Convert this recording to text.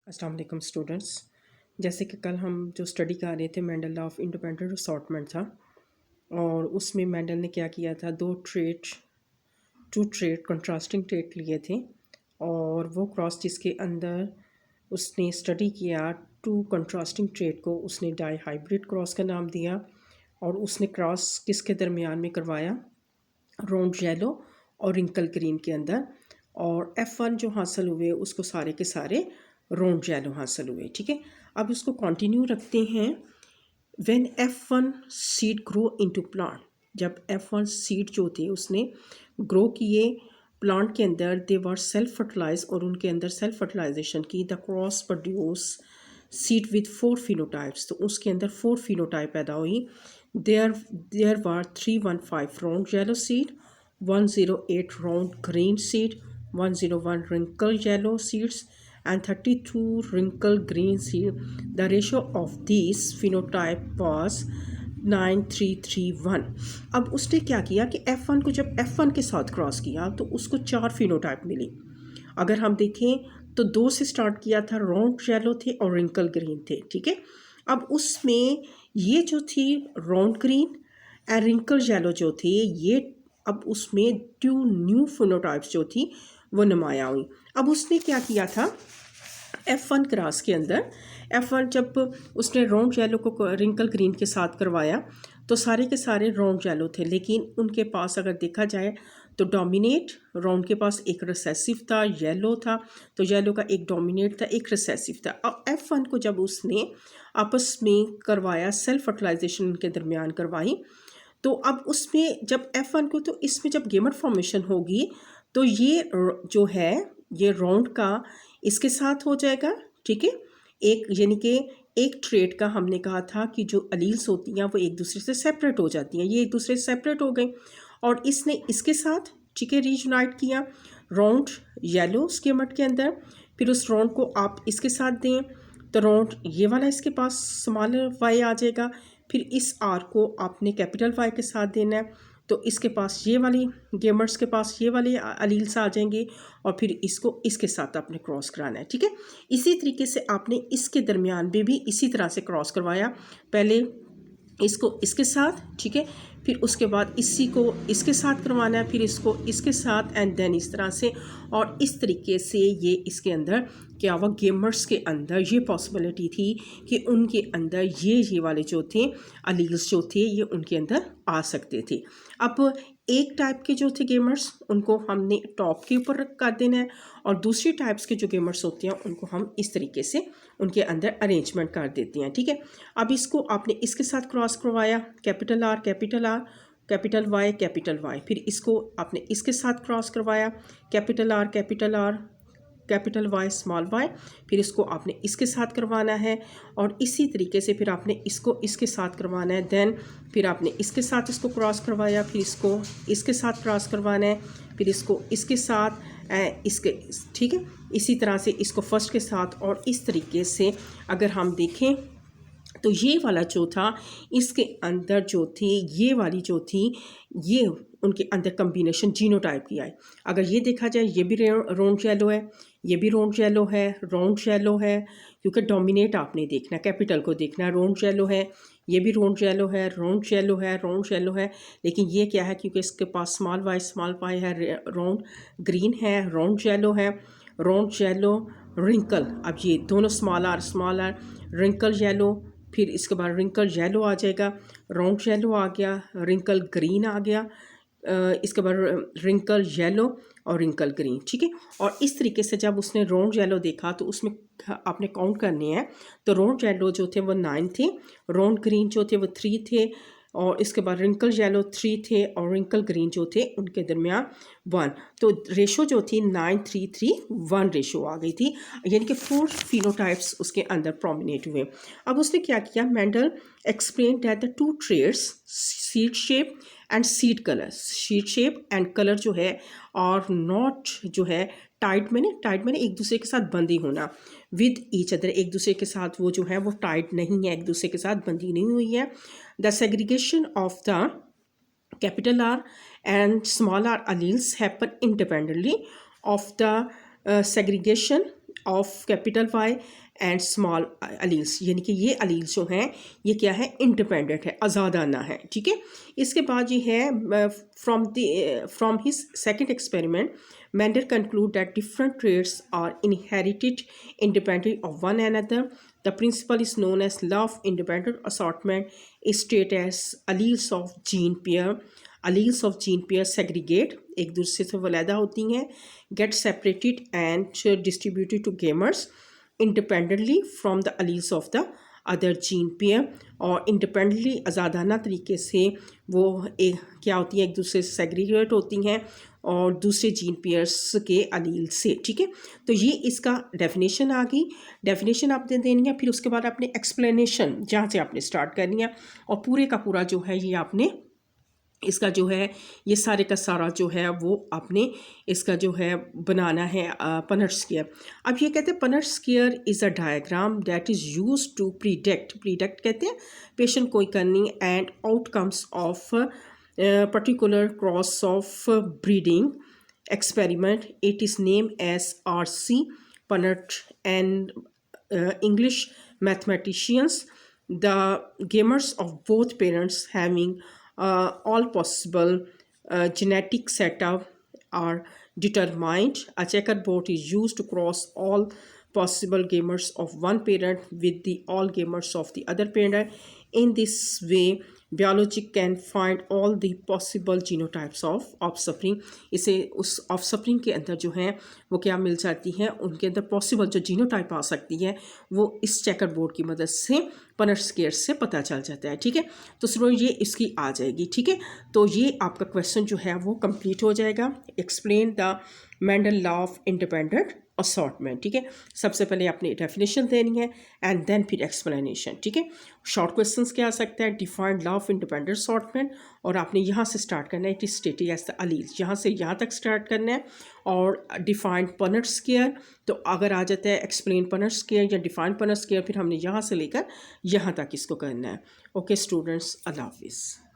अस्सलाम वालेकुम स्टूडेंट्स। जैसे कि कल हम जो स्टडी कर रहे थे Mendel law of independent assortment था, और उसमें मेंडल ने क्या किया था, टू ट्रेट कंट्रास्टिंग ट्रेट लिए थे, और वो क्रॉस जिसके अंदर उसने स्टडी किया टू कंट्रास्टिंग ट्रेट को उसने डाई हाइब्रिड क्रॉस का नाम दिया। और उसने क्रॉस किसके दरमियान में करवाया, रोंड येलो और रिंकल ग्रीन के अंदर। और F1 जो हासिल हुए उसको सारे के सारे रोंड येलो हासिल हुए। ठीक है, अब इसको कंटिन्यू रखते हैं। When F1 seed grow into plant, जब F1 सीड जो थे उसने ग्रो किए प्लांट के अंदर, दे वर सेल्फ फर्टिलाइज, और उनके अंदर सेल्फ फर्टिलाइजेशन की, the cross produce seed with 4 phenotypes, तो उसके अंदर 4 फिनोटाइप पैदा हुई। There were 315 round yellow seed, 108 round green seed, 101 wrinkled yellow seeds, and 32 wrinkled green seed. The ratio of these phenotype was 9331। अब उसने क्या किया कि F1 को जब F1 के साथ क्रॉस किया तो उसको 4 फिनोटाइप मिली। अगर हम देखें तो 2 से स्टार्ट किया था, राउंड येलो थे और रिंकल ग्रीन थे। ठीक है, अब उसमें ये जो थी round green and wrinkle yellow जो थे, ये अब उसमें 2 न्यू फिनोटाइप्स जो थी वो नुमाया हुई। अब उसने क्या किया था F1 क्रॉस के अंदर, F1 जब उसने राउंड येलो को रिंकल ग्रीन के साथ करवाया तो सारे के सारे राउंड येलो थे, लेकिन उनके पास अगर देखा जाए तो डोमिनेट राउंड के पास एक रिसेसिव था, येलो था, तो येलो का एक डोमिनेट था, एक रिसेसिव था। अब F1 को जब उसने आपस में करवाया, सेल्फ फर्टिलाइजेशन उनके दरमियान करवाई, तो अब उसमें जब F1 को, तो इसमें जब गेमेट फॉर्मेशन होगी तो ये जो है ये राउंड का इसके साथ हो जाएगा। ठीक है, एक यानी कि एक ट्रेट का हमने कहा था कि जो अलील्स होती हैं वो एक दूसरे से सेपरेट हो जाती हैं, ये एक दूसरे से सेपरेट हो गई, और इसने इसके साथ ठीक है रीयूनाइट किया राउंड येलो स्कीमेट के अंदर। फिर उस राउंड को आप इसके साथ दें तो राउंड ये वाला इसके पास स्मॉलर वाई आ जाएगा। फिर इस आर को आपने कैपिटल वाई के साथ देना है, तो इसके पास ये वाली गेमर्स के पास ये वाले अलील्स आ जाएंगे, और फिर इसको इसके साथ आपने क्रॉस कराना है। ठीक है, इसी तरीके से आपने इसके दरमियान में भी इसी तरह से क्रॉस करवाया, पहले इसको इसके साथ, ठीक है, फिर उसके बाद इसी को इसके साथ करवाना है, फिर इसको इसके साथ, एंड देन इस तरह से। और इस तरीके से ये इसके अंदर क्या हुआ, गेमर्स के अंदर ये पॉसिबिलिटी थी कि उनके अंदर ये वाले जो थे अलील्स जो थे ये उनके अंदर आ सकते थे। अब एक टाइप के जो थे गेमर्स उनको हमने टॉप के ऊपर कर देना है, और दूसरी टाइप्स के जो गेमर्स होते हैं उनको हम इस तरीके से उनके अंदर अरेंजमेंट कर देते हैं। ठीक है, अब इसको आपने इसके साथ क्रॉस करवाया, capital R capital R, capital Y, फिर इसको आपने इसके साथ क्रॉस करवाया, capital R capital Y small y, फिर इसको आपने इसके साथ करवाना है, और इसी तरीके से फिर आपने इसको इसके साथ करवाना है। देन फिर आपने इसके साथ इसको क्रॉस करवाया, फिर इसको इसके साथ क्रॉस करवाना है, फिर इसको इसके साथ इसके, ठीक है, इसी तरह से इसको फर्स्ट के साथ, और इस तरीके से अगर हम देखें तो ये वाला जो था इसके अंदर जो थी ये वाली जो थी ये उनके अंदर कम्बिनेशन जीनोटाइप की आई। अगर ये देखा जाए ये भी राउंड येलो है, ये भी राउंड येलो है, राउंड येलो है, क्योंकि डोमिनेट आपने देखना, कैपिटल को देखना, राउंड येलो है, ये भी राउंड येलो है, राउंड येलो है, राउंड येलो है, लेकिन ये क्या है क्योंकि इसके पास स्मॉल वाई है, राउंड ग्रीन है, राउंड येलो रिंकल। अब ये दोनों स्मॉल आर रिंकल येलो, फिर इसके बाद रिंकल येलो आ जाएगा, राउंड येलो आ गया, रिंकल ग्रीन आ गया, इसके बाद रिंकल येलो और रिंकल ग्रीन। ठीक है, और इस तरीके से जब उसने राउंड येलो देखा तो उसमें आपने काउंट करने हैं, तो राउंड येलो जो थे वो 9 थे, राउंड ग्रीन जो थे वो 3 थे, और इसके बाद रिंकल येलो 3 थे, और रिंकल ग्रीन जो थे उनके दरमियान 1, तो रेशो जो थी 9-3-3-1 रेशो आ गई थी, यानी कि 4 फिनोटाइप्स उसके अंदर प्रोमिनेट हुए। अब उसने क्या किया, Mendel explain that the 2 traits seed shape and seed colour, seed shape and colour जो है और नॉट जो है टाइट मैंने एक दूसरे के साथ बंदी होना, विद ईच अदर, एक दूसरे के साथ वो जो है वो टाइट नहीं है, एक दूसरे के साथ बंदी नहीं हुई है। The segregation of the capital R and small r alleles happen independently of the segregation of capital Y and small alleles, यानी कि ये अलील्स जो हैं ये क्या है, इंडिपेंडेंट है, आज़ादाना है, ठीक है। इसके बाद ये है from his second experiment Mendel conclude that different traits are inherited independently of one another. The principle is known as law of independent assortment. Is stated as alleles of gene pair. Alleles of gene pair segregate, एक दूसरे से वलैदा होती हैं, get separated and distributed to gamers independently from the alleles of the other gene pair, और independently आज़ादाना तरीके से वो क्या होती हैं, एक दूसरे से सेग्रीगेट होती हैं और दूसरे जीन पेयर्स के अलील से, ठीक है। तो ये इसका डेफिनेशन आ गई। डेफिनेशन आपने देनी है, फिर उसके बाद आपने एक्सप्लेनेशन जहाँ से आपने स्टार्ट करनी है, और पूरे का पूरा जो है ये आपने इसका जो है ये सारे का सारा जो है वो आपने इसका जो है बनाना है पनट स्क्वायर। अब ये कहते हैं Punnett square is a diagram that is use to predict कहते हैं पेशेंट कोई करनी and outcomes of particular cross of breeding experiment. It is named as R.C. Punnett and English mathematicians. The gamers of both parents having all possible genetic setup are determined. A checkerboard is used to cross all possible gamers of one parent with the all gamers of the other parent. In this way, biology can find all the possible genotypes of offspring. इसे उस offspring के अंदर जो है वो क्या मिल जाती है, उनके अंदर पॉसिबल जो जीनोटाइप आ सकती है वो इस चेकर बोर्ड की मदद से पनट स्क्वायर से पता चल जाता है, ठीक है। तो सुनो ये इसकी आ जाएगी, ठीक है। तो ये आपका क्वेश्चन जो है वो कंप्लीट हो जाएगा। Explain the Mendel law of independent assortment, ठीक है। सबसे पहले आपने डेफिनेशन देनी है एंड देन फिर एक्सप्लेनेशन, ठीक है। शॉर्ट क्वेश्चंस क्या आ सकता है, defined law of independent assortment, और आपने यहाँ से स्टार्ट करना है, it is stated as the alleles, यहाँ से यहाँ तक स्टार्ट करना है, और डिफाइंड पनट स्क्वायर। तो अगर आ जाता है एक्सप्लेन पनट स्क्वायर या डिफाइंड पनट स्क्वायर, फिर हमने यहाँ से लेकर यहाँ तक इसको करना है। ओके स्टूडेंट्स, अल्लाह हाफिज़।